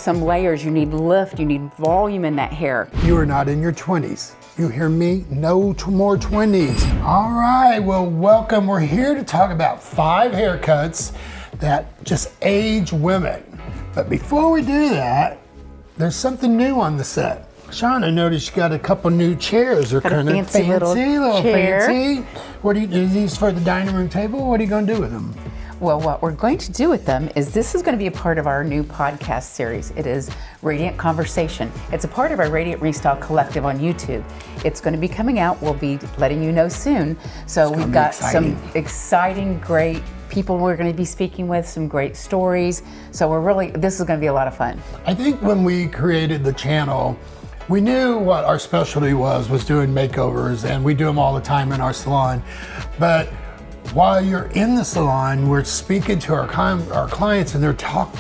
some layers, you need lift, you need volume in that hair. You are not in your 20s. You hear me? No more 20s. All right, well, welcome. We're here to talk about 5 haircuts that just age women. But before we do that, there's something new on the set. Sean, I noticed you got a couple new chairs. They're kind of fancy, little chair. fancy. What are these for the dining room table? What are you going to do with them? Well, what we're going to do with them is this is going to be a part of our new podcast series. It is Radiant Conversation. It's a part of our Radiant Restyle Collective on YouTube. It's going to be coming out. We'll be letting you know soon. So we've got some exciting, great people we're going to be speaking with, some great stories. So this is going to be a lot of fun. I think when we created the channel, we knew what our specialty was doing makeovers, and we do them all the time in our salon. But while you're in the salon, we're speaking to our clients, and we're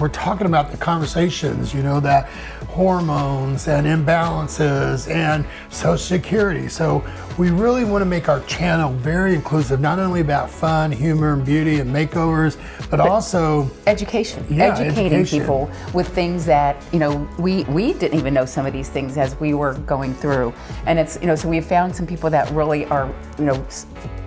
talking about the conversations, that hormones and imbalances and Social Security. So we really want to make our channel very inclusive, not only about fun, humor, and beauty and makeovers, but also education. Educating people with things that we didn't even know some of these things as we were going through. And it's so we found some people that really are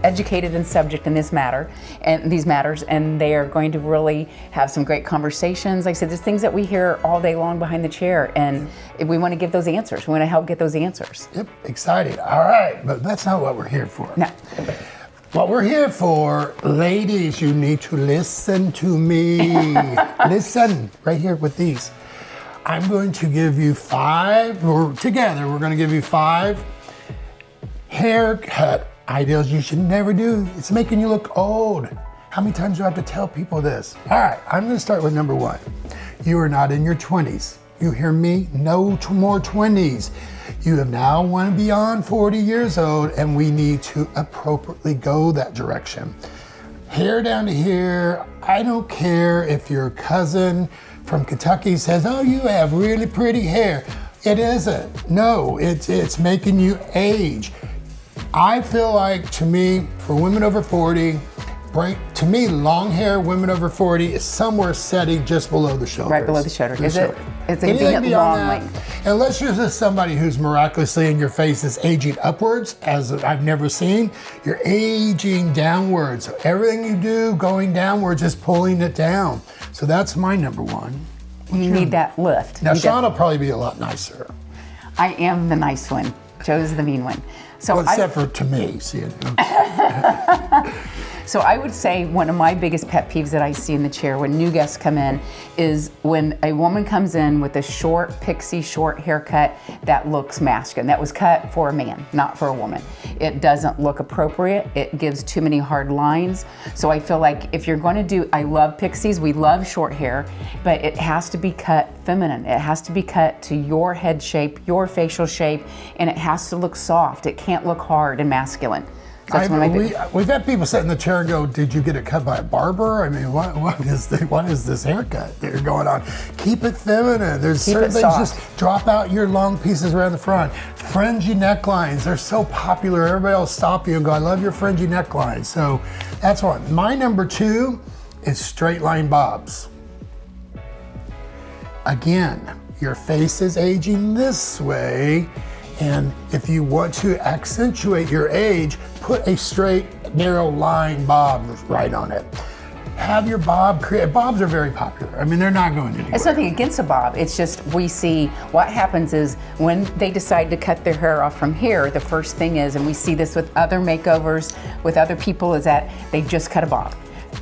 educated in subject in this matter and these matters, and they are going to really have some great conversations. Like I said, there's things that we hear all day long behind the chair, and we want to give those answers. We want to help get those answers. Yep, excited. All right, but that's not what we're here for. No. What we're here for, ladies, you need to listen to me. Listen right here with these. I'm going to give you 5, we're going to give you 5 haircut ideas you should never do. It's making you look old. How many times do I have to tell people this? All right, I'm gonna start with number 1. You are not in your 20s. You hear me? No more 20s. You have now went beyond 40 years old, and we need to appropriately go that direction. Hair down to here. I don't care if your cousin from Kentucky says, oh, you have really pretty hair. It isn't. No, it's making you age. I feel like, to me, for women over 40, to me, long hair women over 40 is somewhere setting just below the shoulders. Right below the shoulder. It's anything at long length. Unless you're just somebody who's miraculously in your face is aging upwards, as I've never seen, you're aging downwards. So everything you do going downwards is pulling it down. So that's my number 1. You need that lift. Now, Sean will probably be a lot nicer. I am the nice one. Joe's the mean one. So except for to me, see it. So I would say one of my biggest pet peeves that I see in the chair when new guests come in is when a woman comes in with a short, pixie short haircut that looks masculine. That was cut for a man, not for a woman. It doesn't look appropriate. It gives too many hard lines. So I feel like if you're going to do, I love pixies, we love short hair, but it has to be cut feminine. It has to be cut to your head shape, your facial shape, and it has to look soft. It can't look hard and masculine. We've had people sit in the chair and go, did you get it cut by a barber? I mean, what is this haircut that you're going on? Keep it feminine. There's certain things, just drop out your long pieces around the front. Fringy necklines, they're so popular. Everybody will stop you and go, I love your fringy neckline. So that's one. My number 2 is straight line bobs. Again, your face is aging this way, and if you want to accentuate your age, put a straight, narrow line bob right on it. Have your bob create. Bobs are very popular. I mean, they're not going anywhere. It's nothing against a bob. It's just we see what happens is when they decide to cut their hair off from here, the first thing is, and we see this with other makeovers, with other people, is that they just cut a bob.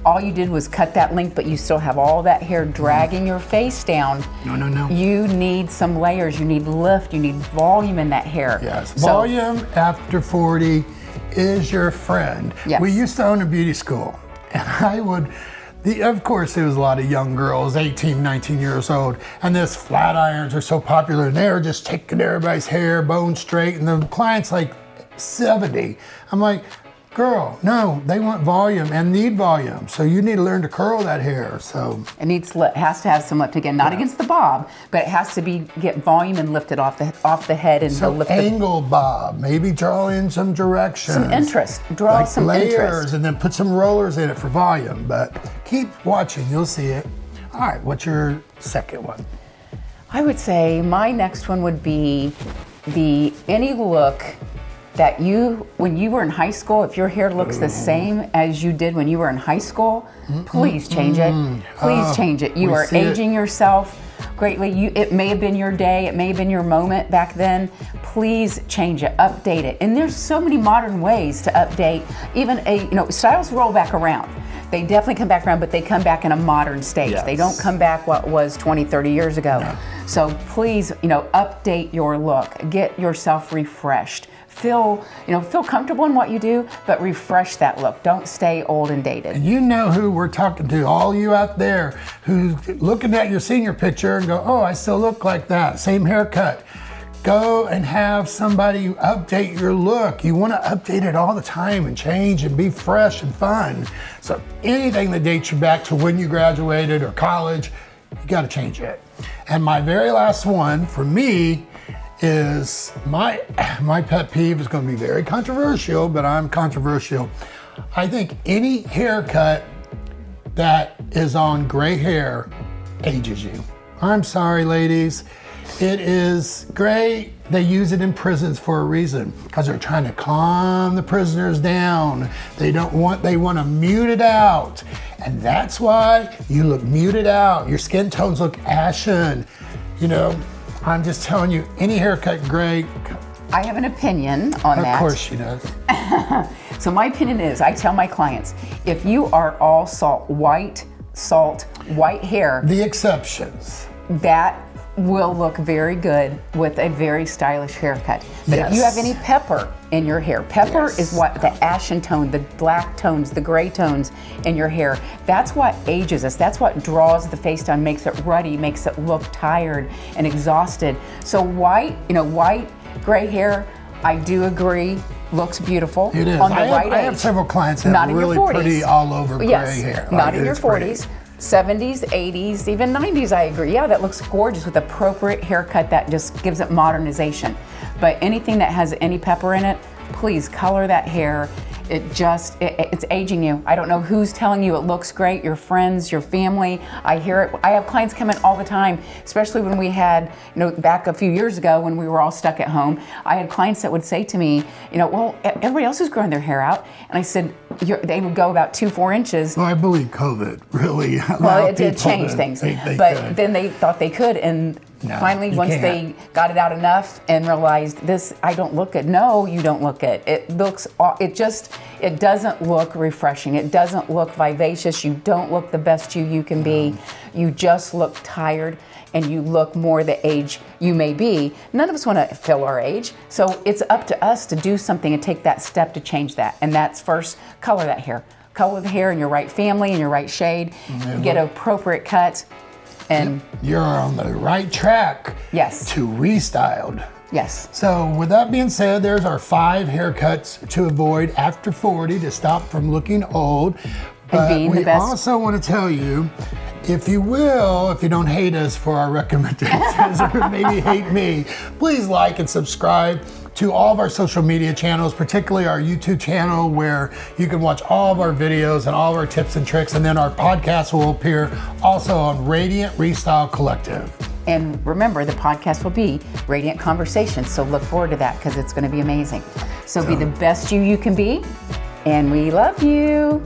All you did was cut that length, but you still have all that hair dragging your face down. No. You need some layers. You need lift. You need volume in that hair. Yes, volume after 40 is your friend. Yes. We used to own a beauty school, and of course, there was a lot of young girls, 18, 19 years old, and this flat irons are so popular, and they're just taking everybody's hair bone straight, and the client's like 70. I'm like, girl, no, they want volume and need volume. So you need to learn to curl that hair. So it has to have some lift again, not against the bob, but it has to get volume and lifted off the head and so lift angle bob, maybe draw in some direction, some interest, draw like some layers, interest, and then put some rollers in it for volume. But keep watching, you'll see it. All right, what's your second one? I would say my next one would be any look that when you were in high school, if your hair looks the same as you did when you were in high school, please change it. Please change it. You are aging yourself greatly. It may have been your day, it may have been your moment back then. Please change it, update it. And there's so many modern ways to update. Even styles roll back around. They definitely come back around, but they come back in a modern stage. Yes. They don't come back what was 20, 30 years ago. No. So please, update your look. Get yourself refreshed. Feel comfortable in what you do, but refresh that look. Don't stay old and dated. And you know who we're talking to, all you out there who's looking at your senior picture and go, oh, I still look like that, same haircut. Go and have somebody update your look. You want to update it all the time and change and be fresh and fun. So anything that dates you back to when you graduated or college, you got to change it. And my very last one for me is my pet peeve is going to be very controversial, but I'm controversial. I think any haircut that is on gray hair ages you. I'm sorry, ladies. It is gray. They use it in prisons for a reason, because they're trying to calm the prisoners down. They want to mute it out. And that's why you look muted out. Your skin tones look ashen. I'm just telling you, any haircut gray. I have an opinion on that. Of course she does. So my opinion is, I tell my clients, if you are all white hair, The exceptions. that will look very good with a very stylish haircut. But if you have any pepper in your hair, pepper is what the ashen tone, the black tones, the gray tones in your hair, that's what ages us. That's what draws the face down, makes it ruddy, makes it look tired and exhausted. So white gray hair, I do agree, looks beautiful. It is. On the I have several clients that have really pretty all over gray hair. Not in your 40s. 70s, 80s, even 90s, I agree. Yeah, that looks gorgeous with appropriate haircut that just gives it modernization. But anything that has any pepper in it, please color that hair. It's aging you. I don't know who's telling you it looks great, your friends, your family. I hear it. I have clients come in all the time, especially when we had, back a few years ago when we were all stuck at home. I had clients that would say to me, well, everybody else is growing their hair out. And I said, they would go about 2-4 inches. Well, I believe COVID really allowed Well, it did people change to things. think they But could. then they thought they could, and finally, once they got it out enough and realized I don't look good. No, you don't look good. It doesn't look refreshing. It doesn't look vivacious. You don't look the best you can be. You just look tired, and you look more the age you may be. None of us want to fill our age, so it's up to us to do something and take that step to change that. And that's first, color that hair. Color the hair in your right family, in your right shade. Get an appropriate cut. And you're on the right track. Yes. To Restyled. Yes. So with that being said, there's our 5 haircuts to avoid after 40 to stop from looking old. But being we the best. also want to tell you, if you don't hate us for our recommendations or maybe hate me, please like and subscribe to all of our social media channels, particularly our YouTube channel, where you can watch all of our videos and all of our tips and tricks. And then our podcast will appear also on Radiant Restyle Collective. And remember, the podcast will be Radiant Conversations, so look forward to that because it's going to be amazing. So be the best you can be, and we love you.